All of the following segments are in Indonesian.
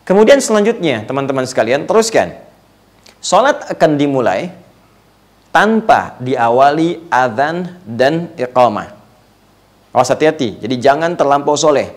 Kemudian selanjutnya, teman-teman sekalian, teruskan. Salat akan dimulai tanpa diawali azan dan iqamah. Awas hati-hati, jadi jangan terlampau soleh.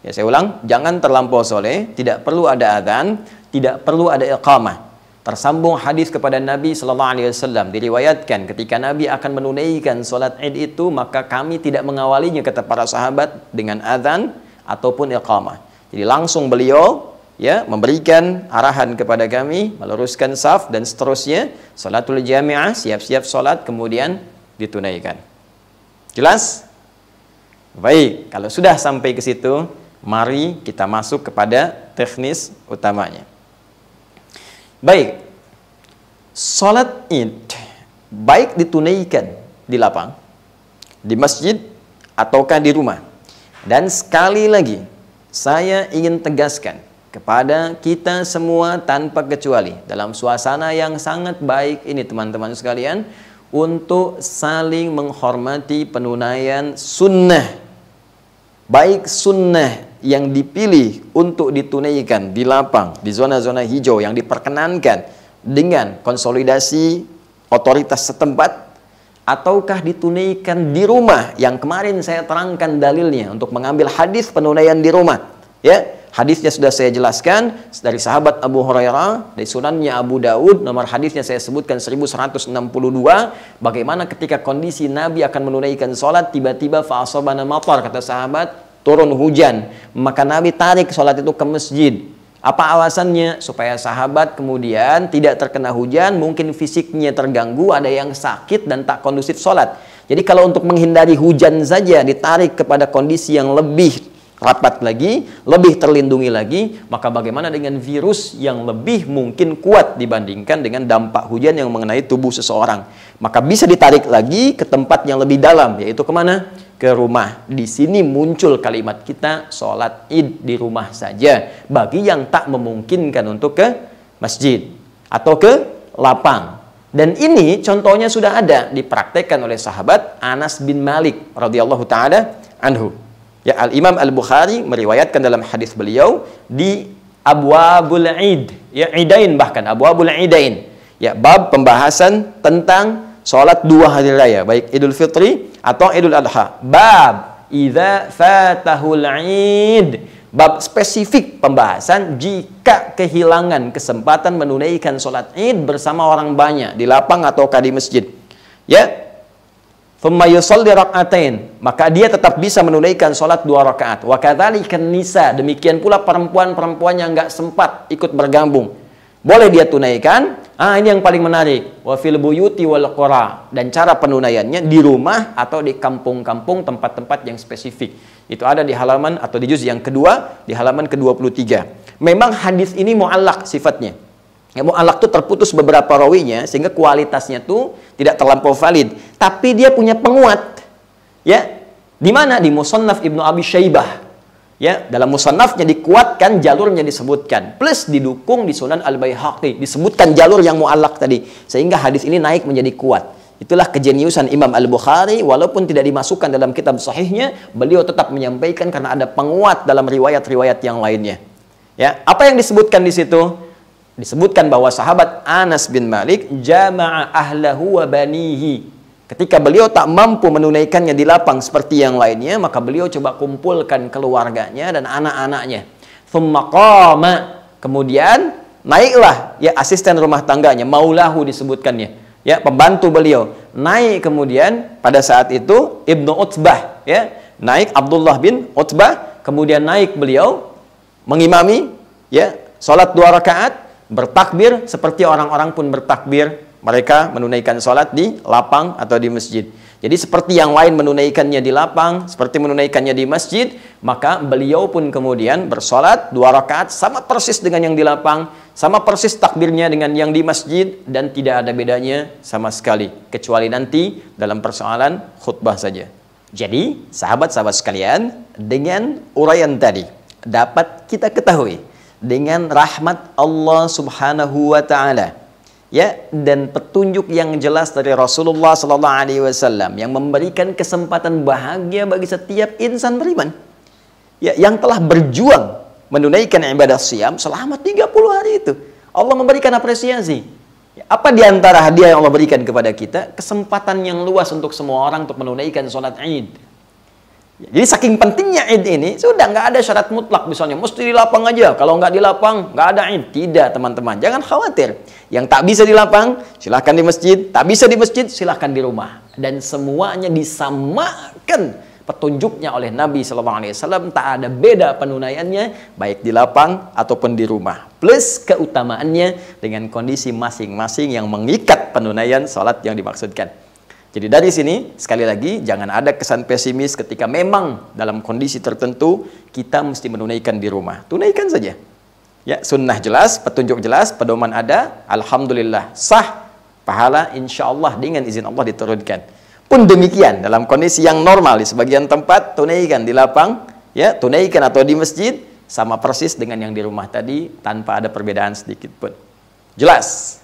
Ya, saya ulang, jangan terlampau soleh, tidak perlu ada azan, tidak perlu ada iqamah. Tersambung hadis kepada Nabi sallallahu alaihi wasallam, diriwayatkan ketika Nabi akan menunaikan salat Id itu, maka kami tidak mengawalinya, kata para sahabat, dengan azan ataupun iqamah. Jadi langsung beliau ya memberikan arahan kepada kami, meluruskan saf dan seterusnya, salatul jami'ah, siap-siap salat kemudian ditunaikan. Jelas? Baik, kalau sudah sampai ke situ, mari kita masuk kepada teknis utamanya. Baik, salat Id baik ditunaikan di lapang, di masjid, ataukah di rumah. Dan sekali lagi, saya ingin tegaskan kepada kita semua tanpa kecuali, dalam suasana yang sangat baik ini teman-teman sekalian, untuk saling menghormati penunaian sunnah. Baik sunnah yang dipilih untuk ditunaikan di lapang, di zona-zona hijau yang diperkenankan dengan konsolidasi otoritas setempat, ataukah ditunaikan di rumah yang kemarin saya terangkan dalilnya untuk mengambil hadis penunaian di rumah. Ya, hadisnya sudah saya jelaskan dari sahabat Abu Hurairah, dari sunannya Abu Daud, nomor hadisnya saya sebutkan 1162, bagaimana ketika kondisi Nabi akan menunaikan sholat, tiba-tiba fa'asabana matar, kata sahabat, turun hujan, maka Nabi tarik sholat itu ke masjid. Apa alasannya? Supaya sahabat kemudian tidak terkena hujan, mungkin fisiknya terganggu, ada yang sakit dan tak kondusif sholat. Jadi kalau untuk menghindari hujan saja ditarik kepada kondisi yang lebih rapat lagi, lebih terlindungi lagi, maka bagaimana dengan virus yang lebih mungkin kuat dibandingkan dengan dampak hujan yang mengenai tubuh seseorang. Maka bisa ditarik lagi ke tempat yang lebih dalam, yaitu kemana? Ke rumah. Di sini muncul kalimat kita, sholat Id di rumah saja, bagi yang tak memungkinkan untuk ke masjid atau ke lapang. Dan ini contohnya sudah ada dipraktekkan oleh sahabat Anas bin Malik radhiyallahu taala anhu. Ya, Al-Imam Al-Bukhari meriwayatkan dalam hadis beliau di Abwabul Id, ya, Idain, bahkan Abwabul Idain, ya, bab pembahasan tentang sholat dua hari raya, baik Idul Fitri atau Idul Adha. Bab idza fatahul Id, bab spesifik pembahasan jika kehilangan kesempatan menunaikan sholat Id bersama orang banyak di lapang ataukah di masjid. Ya, thumma yusalli rak'atain, maka dia tetap bisa menunaikan sholat 2 rakaat. Wa kadzalika nisa, demikian pula perempuan-perempuan yang enggak sempat ikut bergabung, boleh dia tunaikan. Ini yang paling menarik. Wa fil buyuti wal qura, dan cara penunaiannya di rumah atau di kampung-kampung, tempat-tempat yang spesifik. Itu ada di halaman atau di juz yang kedua, di halaman ke-23. Memang hadis ini mu'allaq sifatnya. Ya, mu'allaq itu terputus beberapa rawinya sehingga kualitasnya tuh tidak terlampau valid, tapi dia punya penguat. Ya, di mana? Di Musannaf Ibnu Abi Syaibah. Ya, dalam musannafnya dikuatkan, jalurnya disebutkan, plus didukung di Sunan Al-Baihaqi, disebutkan jalur yang mu'allaq tadi, sehingga hadis ini naik menjadi kuat. Itulah kejeniusan Imam Al-Bukhari, walaupun tidak dimasukkan dalam kitab sahihnya, beliau tetap menyampaikan karena ada penguat dalam riwayat-riwayat yang lainnya. Ya, apa yang disebutkan di situ? Disebutkan bahwa sahabat Anas bin Malik jama'a ahlahu wa banihi. Ketika beliau tak mampu menunaikannya di lapang seperti yang lainnya, maka beliau coba kumpulkan keluarganya dan anak-anaknya. Tsumma qama, kemudian naiklah ya asisten rumah tangganya, maulahu disebutkannya, ya, pembantu beliau. Naik kemudian pada saat itu Ibnu Utbah, ya, naik Abdullah bin Utbah, kemudian naik beliau mengimami, ya, salat 2 rakaat, bertakbir seperti orang-orang pun bertakbir. Mereka menunaikan sholat di lapang atau di masjid. Jadi seperti yang lain menunaikannya di lapang, seperti menunaikannya di masjid, maka beliau pun kemudian bersolat 2 rakaat sama persis dengan yang di lapang, sama persis takbirnya dengan yang di masjid, dan tidak ada bedanya sama sekali, kecuali nanti dalam persoalan khutbah saja. Jadi sahabat-sahabat sekalian, dengan uraian tadi dapat kita ketahui dengan rahmat Allah Subhanahu wa taala, ya, dan petunjuk yang jelas dari Rasulullah sallallahu alaihi wasallam yang memberikan kesempatan bahagia bagi setiap insan beriman, ya, yang telah berjuang menunaikan ibadah siyam selama 30 hari itu. Allah memberikan apresiasi. Apa di antara hadiah yang Allah berikan kepada kita? Kesempatan yang luas untuk semua orang untuk menunaikan sholat Id. Jadi saking pentingnya Id ini, sudah nggak ada syarat mutlak misalnya, mesti di lapang aja. Kalau nggak di lapang, nggak ada Id. Tidak, teman-teman. Jangan khawatir. Yang tak bisa di lapang, silahkan di masjid. Tak bisa di masjid, silahkan di rumah. Dan semuanya disamakan petunjuknya oleh Nabi SAW. Tak ada beda penunaiannya, baik di lapang ataupun di rumah. Plus keutamaannya dengan kondisi masing-masing yang mengikat penunaian sholat yang dimaksudkan. Jadi dari sini, sekali lagi, jangan ada kesan pesimis ketika memang dalam kondisi tertentu kita mesti menunaikan di rumah. Tunaikan saja. Ya, sunnah jelas, petunjuk jelas, pedoman ada, alhamdulillah sah, pahala insya Allah dengan izin Allah diturunkan. Pun demikian dalam kondisi yang normal di sebagian tempat, tunaikan di lapang, ya, tunaikan atau di masjid sama persis dengan yang di rumah tadi tanpa ada perbedaan sedikit pun. Jelas.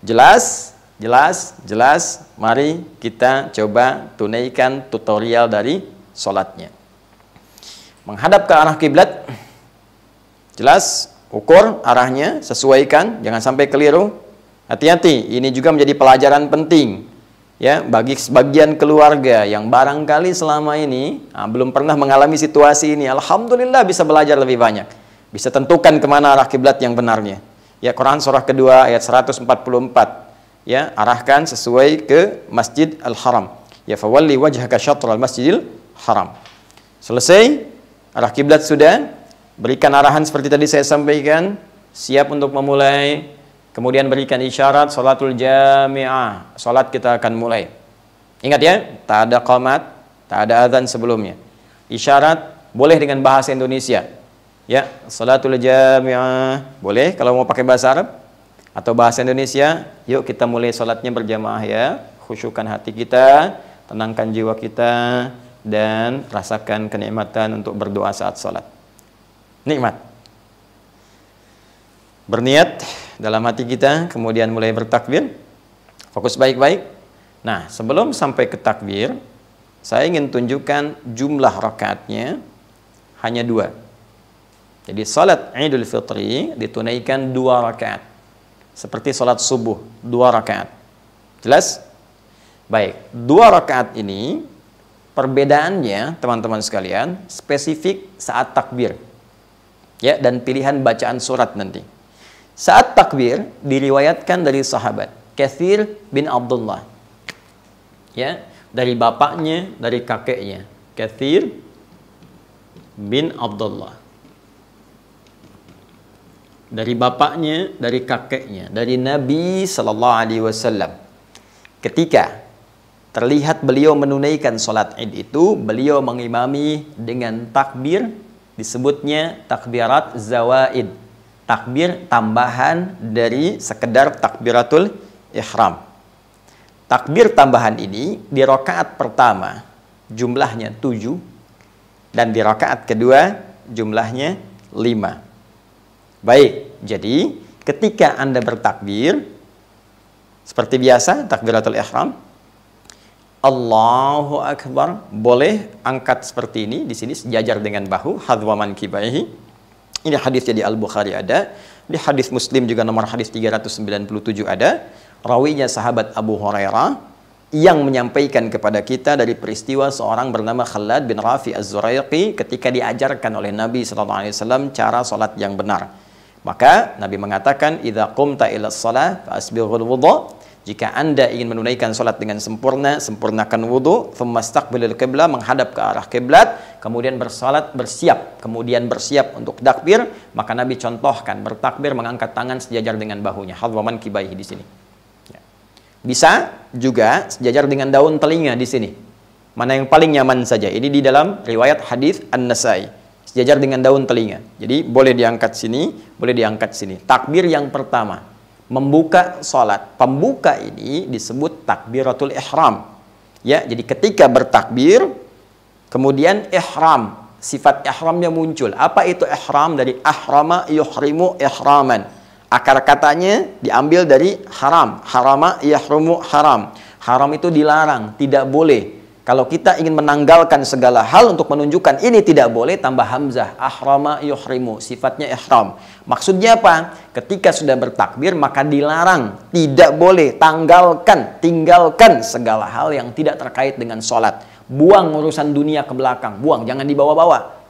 Jelas. Jelas, jelas, mari kita coba tunaikan tutorial dari sholatnya. Menghadap ke arah kiblat, jelas, ukur arahnya, sesuaikan, jangan sampai keliru. Hati-hati, ini juga menjadi pelajaran penting ya bagi sebagian keluarga yang barangkali selama ini belum pernah mengalami situasi ini. Alhamdulillah bisa belajar lebih banyak, bisa tentukan kemana arah kiblat yang benarnya. Ya, Quran surah kedua ayat 144. Ya, arahkan sesuai ke Masjid Al-Haram. Ya, fawalli wajhaka syatral Masjidil Haram. Selesai, arah kiblat sudah, berikan arahan seperti tadi saya sampaikan, siap untuk memulai, kemudian berikan isyarat salatul jami'ah. Salat kita akan mulai. Ingat ya, tak ada qamat, tak ada azan sebelumnya. Isyarat boleh dengan bahasa Indonesia. Ya, salatul jami'ah boleh kalau mau pakai bahasa Arab atau bahasa Indonesia. Yuk kita mulai sholatnya berjamaah ya. Khusyukkan hati kita, tenangkan jiwa kita, dan rasakan kenikmatan untuk berdoa saat sholat. Nikmat. Berniat dalam hati kita, kemudian mulai bertakbir. Fokus baik-baik. Nah, sebelum sampai ke takbir, saya ingin tunjukkan jumlah rakaatnya hanya 2. Jadi sholat Idul Fitri ditunaikan 2 rakaat. Seperti sholat subuh, 2 rakaat. Jelas? Baik, 2 rakaat ini perbedaannya teman-teman sekalian spesifik saat takbir. Ya, dan pilihan bacaan surat nanti. Saat takbir diriwayatkan dari sahabat Katsir bin Abdullah. Ya, dari bapaknya, dari kakeknya. Katsir bin Abdullah. Dari bapaknya, dari kakeknya, dari Nabi Sallallahu Alaihi Wasallam. Ketika terlihat beliau menunaikan sholat Id itu, beliau mengimami dengan takbir, disebutnya takbirat zawaid, takbir tambahan dari sekedar takbiratul ihram. Takbir tambahan ini di rakaat pertama jumlahnya 7 dan di rakaat kedua jumlahnya 5. Baik, jadi ketika Anda bertakbir seperti biasa takbiratul ihram, Allahu Akbar, boleh angkat seperti ini di sini sejajar dengan bahu, hadwa mankibaihi. Ini hadisnya di Al-Bukhari ada, di hadis Muslim juga nomor hadis 397 ada. Rawinya sahabat Abu Hurairah yang menyampaikan kepada kita dari peristiwa seorang bernama Khalad bin Rafi Az-Zuraiqi ketika diajarkan oleh Nabi SAW cara salat yang benar. Maka Nabi mengatakan, idza qumta ila shalah fa asbighul wudhu. Jika Anda ingin menunaikan salat dengan sempurna, sempurnakan wudu, tsumastaqbilul qiblah, menghadap ke arah kiblat, kemudian bersalat, kemudian bersiap untuk takbir. Maka Nabi contohkan bertakbir mengangkat tangan sejajar dengan bahunya, hadwaman kibaihi di sini. Ya. Bisa juga sejajar dengan daun telinga di sini. Mana yang paling nyaman saja. Ini di dalam riwayat hadis An-Nasai. Sejajar dengan daun telinga. Jadi boleh diangkat sini, boleh diangkat sini. Takbir yang pertama, membuka sholat. Pembuka ini disebut takbiratul ihram. Ya, jadi ketika bertakbir, kemudian ihram, sifat ihramnya muncul. Apa itu ihram? Dari ahrama yuhrimu ihraman. Akar katanya diambil dari haram. Harama yahrumu haram. Haram itu dilarang, tidak boleh. Kalau kita ingin menanggalkan segala hal untuk menunjukkan ini tidak boleh, tambah hamzah, ahrama yuhrimu, sifatnya ihram. Maksudnya apa? Ketika sudah bertakbir maka dilarang, tidak boleh, tinggalkan segala hal yang tidak terkait dengan sholat. Buang urusan dunia ke belakang, buang, jangan dibawa-bawa.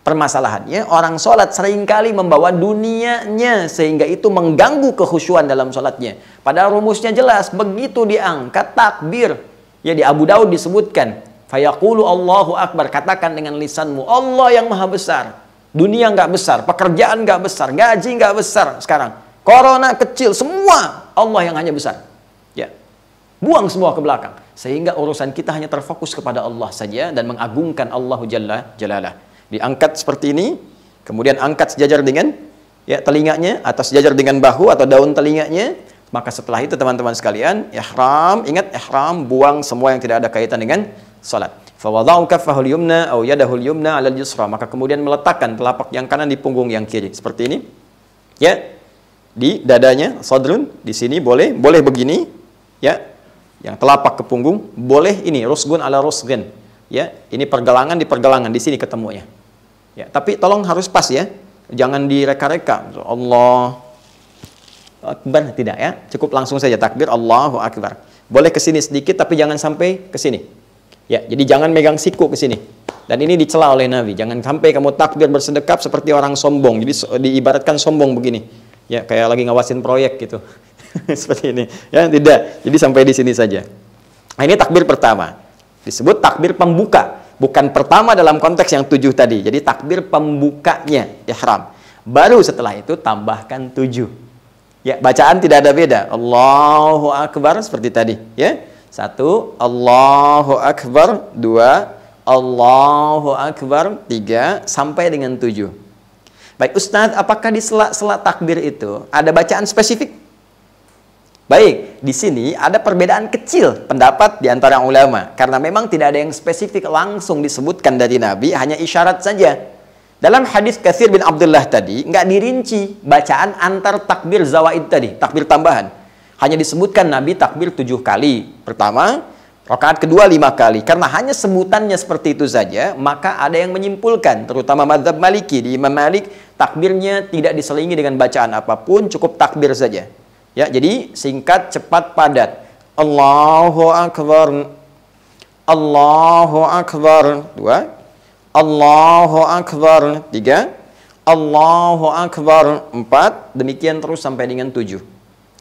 Permasalahannya orang sholat seringkali membawa dunianya sehingga itu mengganggu kekhusyuan dalam sholatnya. Padahal rumusnya jelas, begitu diangkat takbir. Ya, di Abu Daud disebutkan, fayaqulu Allahu Akbar, katakan dengan lisanmu, Allah yang maha besar. Dunia nggak besar, pekerjaan nggak besar, gaji nggak besar sekarang. Corona kecil, semua Allah yang hanya besar. Ya, buang semua ke belakang. Sehingga urusan kita hanya terfokus kepada Allah saja dan mengagungkan Allahu Jalla Jalalah. Diangkat seperti ini, kemudian angkat sejajar dengan ya telinganya atau sejajar dengan bahu atau daun telinganya. Maka setelah itu teman-teman sekalian, ihram, ingat ihram, buang semua yang tidak ada kaitan dengan salat. Fa wada'u kaffahul yumna aw yadahul yumna 'alal yusra, maka kemudian meletakkan telapak yang kanan di punggung yang kiri seperti ini. Ya. Di dadanya, sadrun, di sini boleh begini, ya. Yang telapak ke punggung, boleh ini rusgun ala rusgin. Ya, ini pergelangan di pergelangan, di sini ketemunya. Ya, tapi tolong harus pas ya. Jangan direka-reka. Allah Akbar, tidak ya. Cukup langsung saja takbir Allahu Akbar. Boleh ke sini sedikit tapi jangan sampai ke sini. Ya, jadi jangan megang siku ke sini. Dan ini dicela oleh Nabi. Jangan sampai kamu takbir bersedekap seperti orang sombong. Jadi diibaratkan sombong begini. Ya, kayak lagi ngawasin proyek gitu. Seperti ini. Ya, tidak. Jadi sampai di sini saja. Nah, ini takbir pertama. Disebut takbir pembuka. Bukan pertama dalam konteks yang 7 tadi. Jadi takbir pembukanya ihram. Baru setelah itu tambahkan 7. Ya, bacaan tidak ada beda. Allahu Akbar seperti tadi, ya. 1, Allahu Akbar, 2, Allahu Akbar, 3 sampai dengan 7. Baik, Ustadz, apakah di sela-sela takbir itu ada bacaan spesifik? Baik, di sini ada perbedaan kecil pendapat di antara ulama karena memang tidak ada yang spesifik langsung disebutkan dari Nabi, hanya isyarat saja. Dalam hadis Katsir bin Abdullah tadi, nggak dirinci bacaan antar takbir zawaid tadi, takbir tambahan. Hanya disebutkan Nabi takbir 7 kali. Pertama, rakaat kedua 5 kali. Karena hanya sebutannya seperti itu saja, maka ada yang menyimpulkan, terutama mazhab Maliki, di Imam Malik, takbirnya tidak diselingi dengan bacaan apapun, cukup takbir saja. Ya, jadi singkat, cepat, padat. Allahu Akbar. Allahu Akbar. 2. Allahu Akbar 3, Allahu Akbar 4, demikian terus sampai dengan 7.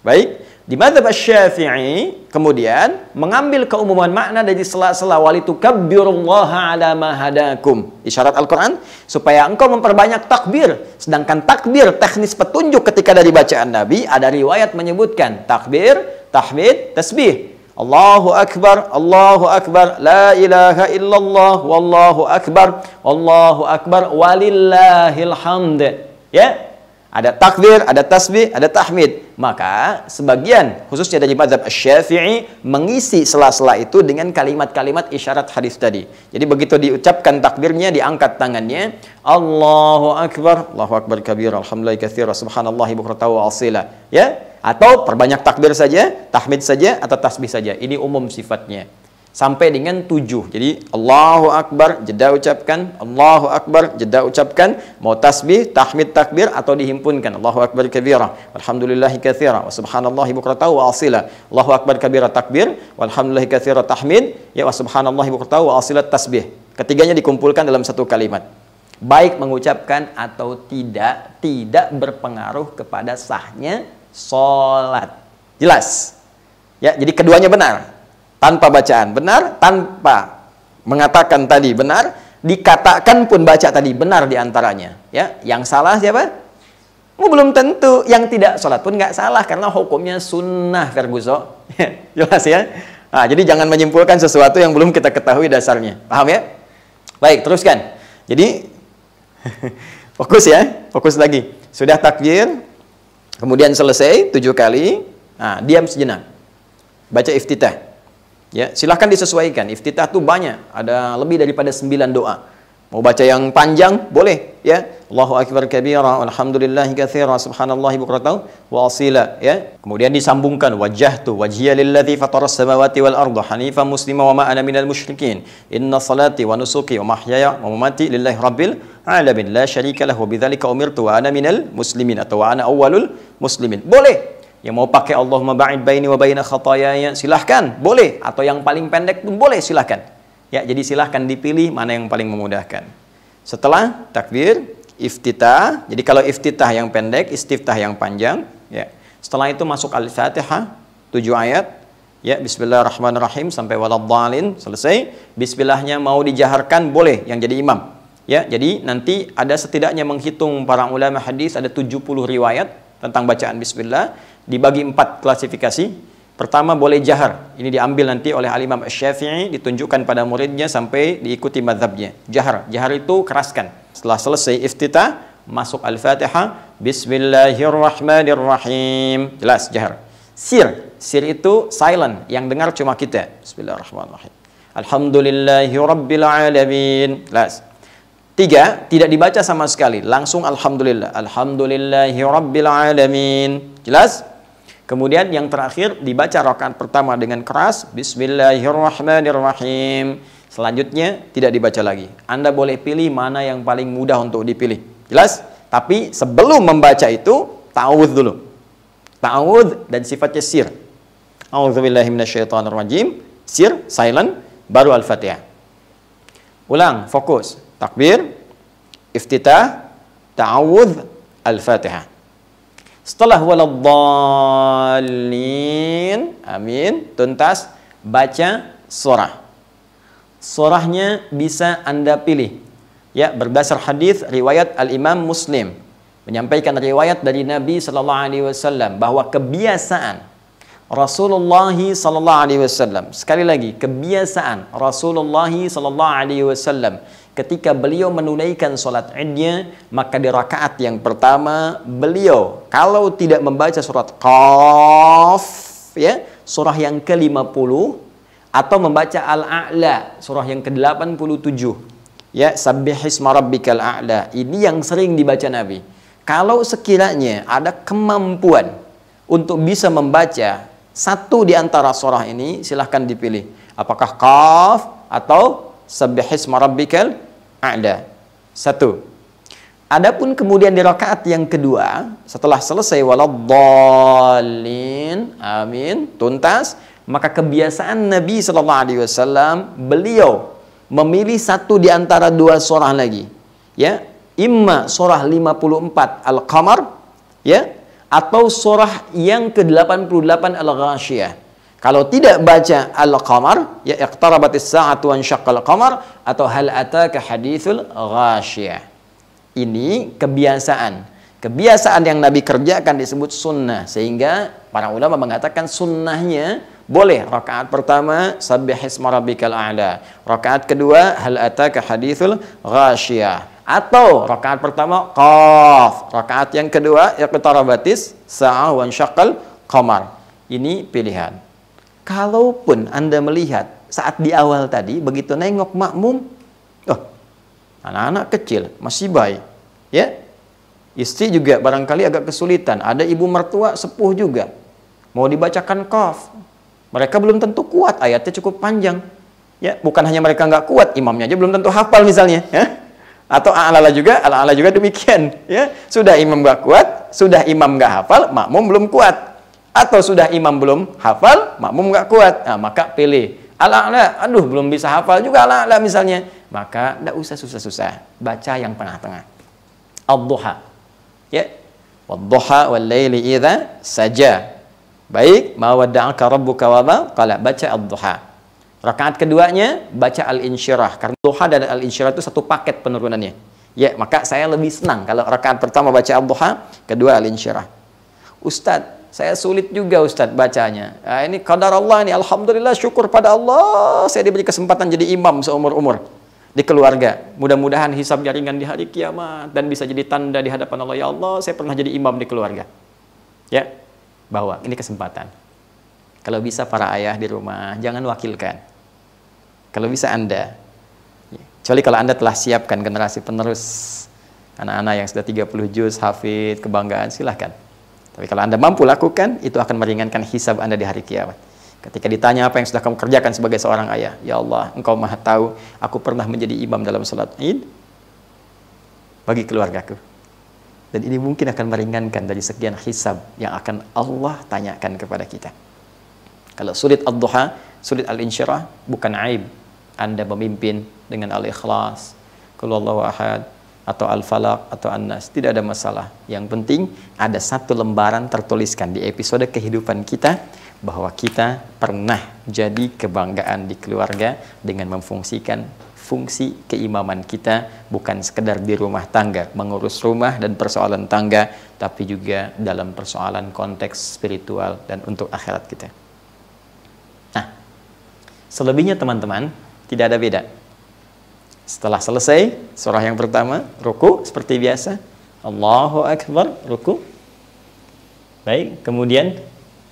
Baik, di mazhab Asy-Syafi'i kemudian mengambil keumuman makna dari sela-sela walitukabbirullaha ala ma hadakum. Isyarat Al-Qur'an supaya engkau memperbanyak takbir. Sedangkan takbir teknis petunjuk ketika dari bacaan Nabi ada riwayat menyebutkan takbir, tahmid, tasbih. Allahu Akbar, la ilaha illallah, wallahu akbar, walillahil hamd. Ya, ada takbir, ada tasbih, ada tahmid. Maka sebagian, khususnya dari mazhab Asy-Syafi'i, mengisi sela-sela itu dengan kalimat-kalimat isyarat hadis tadi. Jadi begitu diucapkan takbirnya, diangkat tangannya, Allahu Akbar kabira, alhamdulillahi katsira, subhanallahi bukratan wa asila. Ya, atau perbanyak takbir saja, tahmid saja, atau tasbih saja. Ini umum sifatnya. Sampai dengan 7. Jadi Allahu Akbar, jeda ucapkan, Allahu Akbar, jeda ucapkan, mau tasbih, tahmid, takbir, atau dihimpunkan. Allahu Akbar kabira, walhamdulillahi katsira, wa subhanallahi bukratan wa asila. Allahu Akbar kabira takbir, walhamdulillahi katsira tahmid, ya wa subhanallahi bukratan wa asila tasbih. Ketiganya dikumpulkan dalam satu kalimat. Baik mengucapkan atau tidak berpengaruh kepada sahnya sholat. Jelas? Ya, jadi keduanya benar. Tanpa bacaan benar, tanpa mengatakan tadi benar, dikatakan pun baca tadi benar diantaranya. Ya, yang salah siapa? Belum tentu. Yang tidak sholat pun nggak salah karena hukumnya sunnah, Ferguson. Jelas ya? Nah, jadi jangan menyimpulkan sesuatu yang belum kita ketahui dasarnya. Paham ya? Baik, teruskan. Jadi fokus ya, fokus lagi. Sudah takbir, kemudian selesai 7 kali. Nah, diam sejenak. Baca iftitah. Ya, silahkan disesuaikan. Iftitah itu banyak, ada lebih daripada 9 doa. Mau baca yang panjang boleh, ya. Allahu akbar kabira, walhamdulillahi katsira, subhanallahi bukratan wa asila, ya. Kemudian disambungkan wajjahtu wajhiya lilladzi fataras samawati wal arda hanifan muslima wa ma ana minal musyrikin. Inna salati wa nusuki wa mahyaya wa mamati lillahi rabbil alamin la syarika lahu wa bidzalika umirtu wa ana minal muslimin atau wa ana awwalul muslimin. Boleh. Yang mau pakai Allahumma ba'id baini wa baina khataayaya silahkan, boleh. Atau yang paling pendek pun boleh, silahkan. Ya, jadi silahkan dipilih mana yang paling memudahkan. Setelah takbir, iftitah. Jadi kalau iftitah yang pendek, istiftah yang panjang. Ya. Setelah itu masuk Al-Fatihah, 7 ayat. Ya, Bismillahirrahmanirrahim sampai waladhdallin, selesai. Bismillahnya mau dijaharkan boleh yang jadi imam. Ya, jadi nanti ada setidaknya menghitung para ulama hadis ada 70 riwayat tentang bacaan Bismillah, dibagi 4 klasifikasi. Pertama boleh jahar. Ini diambil nanti oleh Al-Imam Asy-Syafi'i, ditunjukkan pada muridnya sampai diikuti mazhabnya. Jahar. Jahar itu keraskan. Setelah selesai iftitah, masuk Al-Fatihah, Bismillahirrahmanirrahim. Jelas jahar. Sir. Sir itu silent, yang dengar cuma kita. Bismillahirrahmanirrahim. Alhamdulillahirabbil alamin. Jelas. 3, tidak dibaca sama sekali, langsung alhamdulillah. Alhamdulillahirabbil alamin. Jelas? Kemudian yang terakhir dibaca rakaat pertama dengan keras, Bismillahirrahmanirrahim. Selanjutnya tidak dibaca lagi. Anda boleh pilih mana yang paling mudah untuk dipilih. Jelas? Tapi sebelum membaca itu, ta'awudz dulu. Ta'awudz dan sifatnya sir. A'udzubillahi minasyaitonirrajim. Sir, silent, baru Al-Fatihah. Ulang, fokus. Takbir, iftitah, ta'awudz, Al-Fatihah. Setelah waladhdallin, amin, tuntas, baca surah. Surahnya bisa Anda pilih. Ya, berdasar hadis riwayat Al-Imam Muslim menyampaikan riwayat dari Nabi sallallahu alaihi wasallam bahwa kebiasaan Rasulullah sallallahu alaihi wasallam, sekali lagi, kebiasaan Rasulullah sallallahu alaihi wasallam ketika beliau menunaikan salat Idnya, maka di rakaat yang pertama beliau kalau tidak membaca surat Qaf, ya, surah yang ke-50, atau membaca Al-A'la, surah yang ke-87, ya, Sabbihisma rabbikal a'la. Ini yang sering dibaca Nabi. Kalau sekiranya ada kemampuan untuk bisa membaca satu di antara surah ini, silahkan dipilih. Apakah Qaf atau Sabbihisma rabbikal a'la. 1. Adapun kemudian di rakaat yang kedua, setelah selesai waladhdallin, amin, tuntas, maka kebiasaan Nabi sallallahu alaihi wasallam beliau memilih satu di antara 2 surah lagi. Ya, imma surah 54 Al-Qamar, ya, atau surah yang ke-88 Al-Ghasyiyah. Kalau tidak baca Al-Qamar, ya, iqtarabatis sa'atu wa insyaqqal qamar, atau hal ataka haditsul ghasyiyah. Ini kebiasaan. Kebiasaan yang Nabi kerjakan disebut sunnah. Sehingga para ulama mengatakan sunnahnya boleh. Rakaat pertama, Sabbihisma rabbikal a'la. Rakaat kedua, hal ataka haditsul ghasyiyah. Atau rakaat pertama, Qaf. Rakaat yang kedua, iqtarabatis sa'ah wa insyaqqal qamar. Ini pilihan. Kalaupun Anda melihat saat di awal tadi, begitu nengok makmum, oh, anak-anak kecil, masih bayi, ya, istri juga barangkali agak kesulitan, ada ibu mertua sepuh juga, mau dibacakan Qaf, mereka belum tentu kuat, ayatnya cukup panjang, ya, bukan hanya mereka nggak kuat, imamnya aja belum tentu hafal misalnya, ya, atau ala-ala juga demikian, ya, sudah imam nggak kuat, sudah imam nggak hafal, makmum belum kuat. Atau sudah imam belum hafal, makmum nggak kuat, nah, maka pilih Al-A'la. Aduh, belum bisa hafal juga Al-A'la misalnya, maka tidak usah susah-susah, baca yang tengah-tengah. Ad-Duha, ya, wad-duha wal-laili idza saja. Baik, ma wadda'aka rabbuka wa ma qala, baca Ad-Duha. Rakaat keduanya baca Al-Insyirah, karena Duha dan Al-Insyirah itu satu paket penurunannya. Ya, maka saya lebih senang kalau rakaat pertama baca Ad-Duha, kedua Al-Insyirah. Ustadz, saya sulit juga Ustadz bacanya. Nah, ini qadar Allah ini, alhamdulillah, syukur pada Allah saya diberi kesempatan jadi imam seumur-umur di keluarga. Mudah-mudahan hisab jaringan di hari kiamat dan bisa jadi tanda di hadapan Allah, ya Allah, saya pernah jadi imam di keluarga. Ya, bawa, ini kesempatan. Kalau bisa para ayah di rumah, jangan wakilkan. Kalau bisa Anda, ya, Kecuali kalau Anda telah siapkan generasi penerus, anak-anak yang sudah 30 juz, hafid, kebanggaan, silahkan. Tapi kalau Anda mampu lakukan, itu akan meringankan hisab Anda di hari kiamat. Ketika ditanya apa yang sudah kamu kerjakan sebagai seorang ayah, ya Allah, Engkau maha tahu, aku pernah menjadi imam dalam salat Id bagi keluargaku. Dan ini mungkin akan meringankan dari sekian hisab yang akan Allah tanyakan kepada kita. Kalau sulit ad-duha, sulit al-insyirah, bukan aib Anda memimpin dengan al-ikhlas, qul huwallahu ahad, atau al-falaq, atau an-nas. Tidak ada masalah. Yang penting ada satu lembaran tertuliskan di episode kehidupan kita, bahwa kita pernah jadi kebanggaan di keluarga dengan memfungsikan fungsi keimaman kita, bukan sekedar di rumah tangga, mengurus rumah dan persoalan tangga, tapi juga dalam persoalan konteks spiritual dan untuk akhirat kita. Nah, selebihnya teman-teman, tidak ada beda. Setelah selesai surah yang pertama, ruku seperti biasa, Allahu Akbar, ruku. Baik, kemudian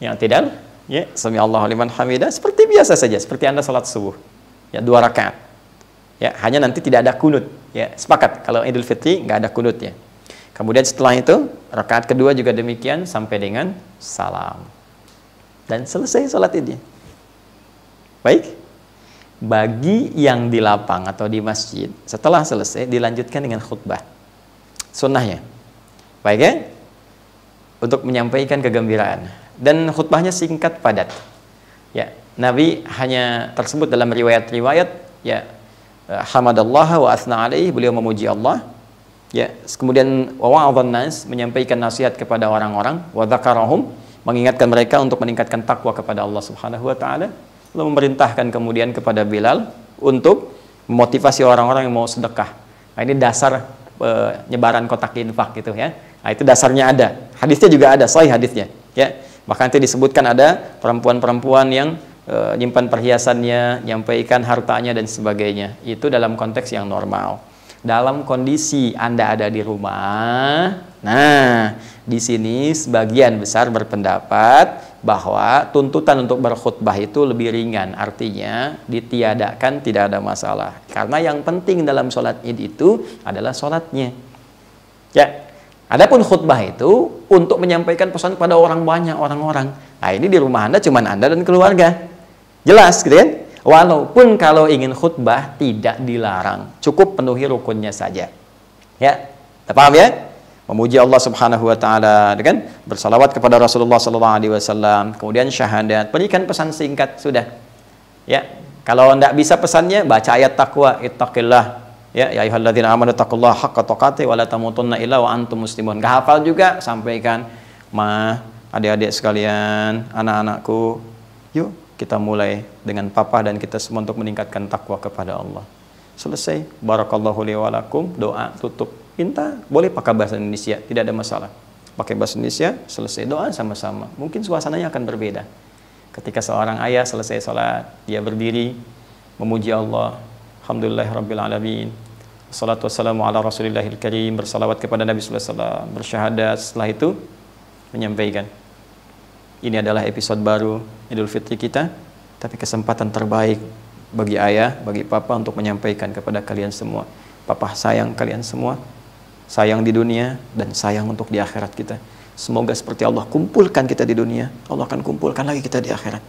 yang tidak, ya, sami Allahu liman hamidah, seperti biasa saja, seperti Anda salat subuh. Ya, 2 rakaat. Ya, hanya nanti tidak ada kunut. Ya, sepakat kalau Idul Fitri nggak ada kunutnya. Kemudian setelah itu, rakaat kedua juga demikian sampai dengan salam. Dan selesai salat Idnya. Baik. Bagi yang di lapang atau di masjid, setelah selesai dilanjutkan dengan khutbah. Sunnahnya. Baik ya? Untuk menyampaikan kegembiraan. Dan khutbahnya singkat padat. Ya, Nabi hanya tersebut dalam riwayat-riwayat, ya, hamadallah wa athna alaih, beliau memuji Allah. Ya, kemudian wa wa'adhan nas, menyampaikan nasihat kepada orang-orang, wa dzakarahum, mengingatkan mereka untuk meningkatkan takwa kepada Allah Subhanahu wa taala. Lalu memerintahkan kemudian kepada Bilal untuk memotivasi orang-orang yang mau sedekah. Nah, ini dasar penyebaran kotak infak gitu ya. Nah, itu dasarnya ada. Hadisnya juga ada, sahih hadisnya. Ya, bahkan nanti disebutkan ada perempuan-perempuan yang nyimpan perhiasannya, nyampaikan hartanya dan sebagainya. Itu dalam konteks yang normal. Dalam kondisi Anda ada di rumah, nah, di sini sebagian besar berpendapat bahwa tuntutan untuk berkhutbah itu lebih ringan, artinya ditiadakan, tidak ada masalah. Karena yang penting dalam sholat Id itu adalah sholatnya. Ya, adapun khutbah itu untuk menyampaikan pesan pada orang banyak, orang-orang. Nah, ini di rumah Anda cuma Anda dan keluarga. Jelas, gitu kan? Walaupun kalau ingin khutbah tidak dilarang, cukup penuhi rukunnya saja. Ya, paham ya? Memuji Allah Subhanahu wa taala, kan? Bersalawat kepada Rasulullah sallallahu alaihi wasallam, kemudian syahadat, berikan pesan singkat sudah. Ya, kalau enggak bisa pesannya baca ayat takwa, ittaqillah. Ya, ya ayyuhalladzina amanu taqullaha haqqa tuqatih wa la tamutunna illa wa antum muslimun. Enggak hafal juga sampaikan, "Ma, adik-adik sekalian, anak-anakku, yuk kita mulai dengan papa dan kita semua untuk meningkatkan takwa kepada Allah." Selesai, barakallahu li wa lakum, doa tutup. Minta, boleh pakai bahasa Indonesia, tidak ada masalah. Pakai bahasa Indonesia, selesai doa sama-sama. Mungkin suasananya akan berbeda. Ketika seorang ayah selesai sholat, dia berdiri, memuji Allah, alhamdulillahirabbil alamin, wassalatu wassalamu ala rasulillahil karim, bersalawat kepada Nabi sallallahu alaihi wasallam, bersyahadat. Setelah itu menyampaikan, ini adalah episode baru Idul Fitri kita, tapi kesempatan terbaik bagi ayah, bagi papa untuk menyampaikan kepada kalian semua. Papa sayang kalian semua, sayang di dunia dan sayang untuk di akhirat kita. Semoga seperti Allah kumpulkan kita di dunia, Allah akan kumpulkan lagi kita di akhirat.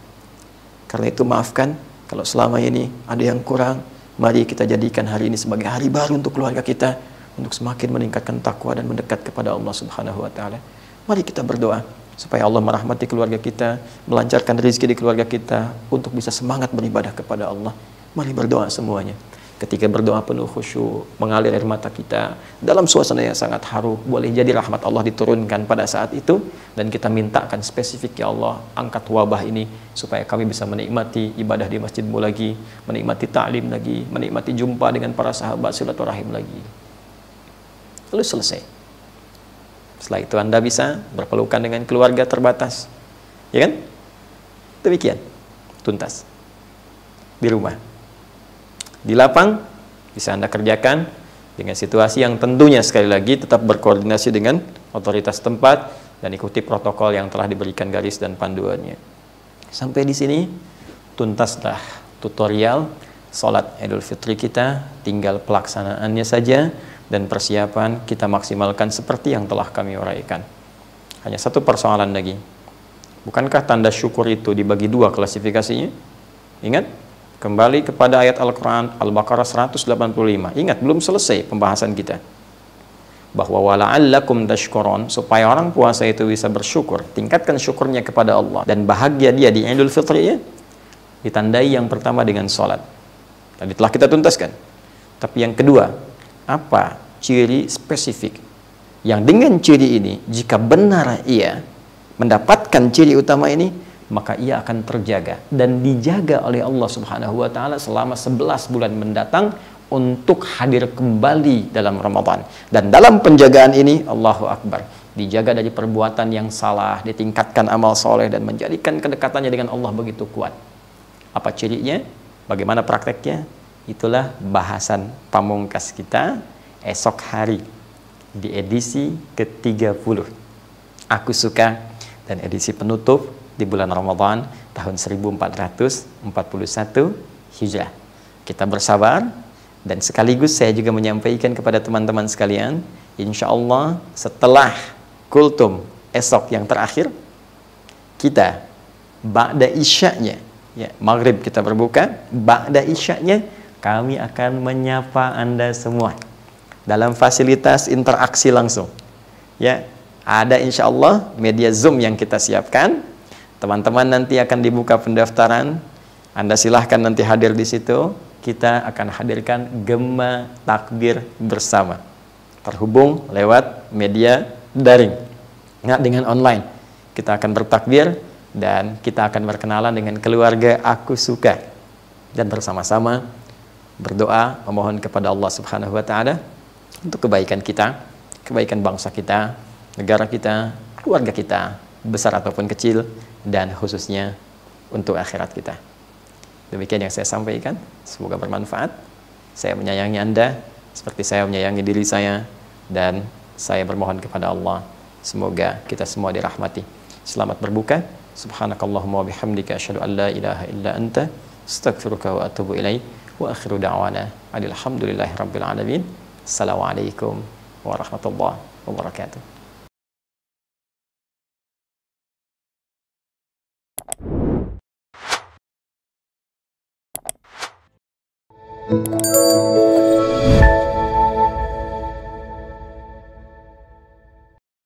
Karena itu maafkan kalau selama ini ada yang kurang. Mari kita jadikan hari ini sebagai hari baru untuk keluarga kita, untuk semakin meningkatkan takwa dan mendekat kepada Allah Subhanahu wa taala. Mari kita berdoa supaya Allah merahmati keluarga kita, melancarkan rezeki di keluarga kita, untuk bisa semangat beribadah kepada Allah. Mari berdoa semuanya. Ketika berdoa penuh khusyuk, mengalir air mata kita dalam suasana yang sangat haru, boleh jadi rahmat Allah diturunkan pada saat itu, dan kita mintakan spesifik, ya Allah, angkat wabah ini supaya kami bisa menikmati ibadah di masjidmu lagi, menikmati ta'lim lagi, menikmati jumpa dengan para sahabat, silaturahim lagi. Lalu selesai. Setelah itu Anda bisa berpelukan dengan keluarga terbatas, ya kan? Demikian, tuntas di rumah. Di lapang bisa Anda kerjakan dengan situasi yang tentunya sekali lagi tetap berkoordinasi dengan otoritas tempat dan ikuti protokol yang telah diberikan garis dan panduannya. Sampai di sini tuntaslah tutorial Salat Idul Fitri kita tinggal pelaksanaannya saja, dan persiapan kita maksimalkan seperti yang telah kami uraikan. Hanya satu persoalan lagi. Bukankah tanda syukur itu dibagi dua klasifikasinya? Ingat, kembali kepada ayat Al-Quran Al-Baqarah 185. Ingat, belum selesai pembahasan kita. Bahwa wala'allakum tashkurun, supaya orang puasa itu bisa bersyukur, tingkatkan syukurnya kepada Allah, dan bahagia dia di Idul Fitri ya, ditandai yang pertama dengan sholat. Tadi telah kita tuntaskan. Tapi yang kedua, apa ciri spesifik yang dengan ciri ini, jika benar ia mendapatkan ciri utama ini, maka ia akan terjaga dan dijaga oleh Allah Subhanahu wa taala selama 11 bulan mendatang untuk hadir kembali dalam Ramadan. Dan dalam penjagaan ini, Allahu Akbar, dijaga dari perbuatan yang salah, ditingkatkan amal soleh, dan menjadikan kedekatannya dengan Allah begitu kuat. Apa cirinya? Bagaimana prakteknya? Itulah bahasan pamungkas kita esok hari di edisi ke-30. Aku Suka, dan edisi penutup di bulan Ramadan tahun 1441 Hijrah. Kita bersabar, dan sekaligus saya juga menyampaikan kepada teman-teman sekalian, insya Allah setelah kultum esok yang terakhir, kita ba'da isya'nya, ya, maghrib kita berbuka, ba'da isya'nya kami akan menyapa Anda semua dalam fasilitas interaksi langsung. Ya, ada insya Allah media Zoom yang kita siapkan. Teman-teman nanti akan dibuka pendaftaran. Anda silahkan nanti hadir di situ. Kita akan hadirkan gema takbir bersama. Terhubung lewat media daring, nggak dengan online. Kita akan bertakbir dan kita akan berkenalan dengan keluarga Aku Suka, dan bersama-sama berdoa memohon kepada Allah Subhanahu wa taala untuk kebaikan kita, kebaikan bangsa kita, negara kita, keluarga kita, besar ataupun kecil, dan khususnya untuk akhirat kita. Demikian yang saya sampaikan, semoga bermanfaat. Saya menyayangi Anda seperti saya menyayangi diri saya, dan saya bermohon kepada Allah semoga kita semua dirahmati. Selamat berbuka. Subhanakallahumma wa bihamdika asyhadu an la ilaha illa anta astaghfiruka wa atubu ilaik. Wa akhiru da'wana alhamdulillahi rabbil alamin. Assalamualaikum warahmatullahi wabarakatuh.